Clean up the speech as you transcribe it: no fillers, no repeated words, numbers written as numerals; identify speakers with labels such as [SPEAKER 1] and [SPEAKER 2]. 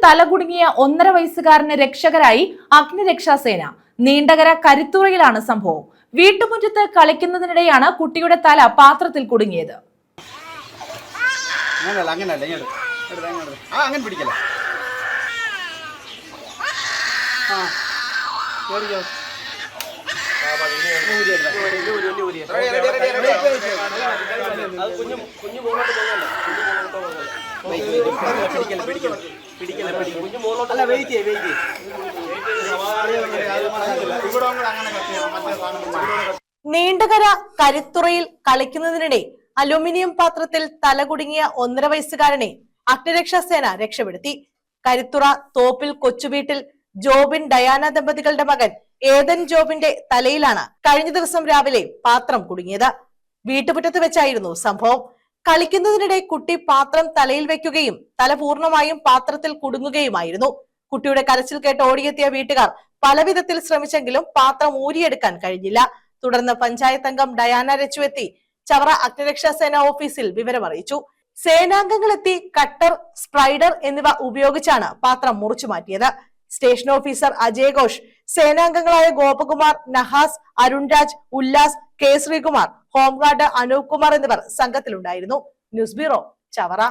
[SPEAKER 1] തലകുടുങ്ങിയ 1.5 വയസ്സുകാരന് രക്ഷകരായി അഗ്നിരക്ഷാസേന. നീണ്ടകര കരുത്തുറയിലാണ് സംഭവം. വീട്ടുമുറ്റത്ത് കളിക്കുന്നതിനിടെയാണ് കുട്ടിയുടെ തല പാത്രത്തിൽ കുടുങ്ങിയത്. നീണ്ടകര കരുത്തുറയിൽ കളിക്കുന്നതിനിടെ അലുമിനിയം പാത്രത്തിൽ തലകുടുങ്ങിയ 1.5 വയസ്സുകാരനെ അഗ്നിരക്ഷാസേന രക്ഷപ്പെടുത്തി. കരുത്തുറ തോപ്പിൽ കൊച്ചുവീട്ടിൽ ജോബിൻ ഡയാന ദമ്പതികളുടെ മകൻ ഏതൻ ജോബിന്റെ തലയിലാണ് കഴിഞ്ഞ ദിവസം രാവിലെ പാത്രം കുടുങ്ങിയത്. വീട്ടുമുറ്റത്ത് വെച്ചായിരുന്നു സംഭവം. കളിക്കുന്നതിനിടെ കുട്ടി പാത്രം തലയിൽ വെക്കുകയും തല പൂർണ്ണമായും പാത്രത്തിൽ കുടുങ്ങുകയുമായിരുന്നു. കുട്ടിയുടെ കരച്ചിൽ കേട്ട് ഓടിയെത്തിയ വീട്ടുകാർ പലവിധത്തിൽ ശ്രമിച്ചെങ്കിലും പാത്രം ഊരിയെടുക്കാൻ കഴിഞ്ഞില്ല. തുടർന്ന് പഞ്ചായത്ത് അംഗം ഡയാന രച്ചു എത്തി ചവറ അഗ്നിരക്ഷാസേന ഓഫീസിൽ വിവരമറിയിച്ചു. സേനാംഗങ്ങളെത്തി കട്ടർ, സ്പ്രൈഡർ എന്നിവ ഉപയോഗിച്ചാണ് പാത്രം മുറിച്ചു മാറ്റിയത്. സ്റ്റേഷൻ ഓഫീസർ അജയ് ഘോഷ്, സേനാംഗങ്ങളായ ഗോപകുമാർ, നഹാസ്, അരുൺരാജ്, ഉല്ലാസ്, കെ ശ്രീകുമാർ, ഹോംഗാർഡ് അനൂപ് കുമാർ എന്നിവർ സംഘത്തിലുണ്ടായിരുന്നു. News bureau, Chavara.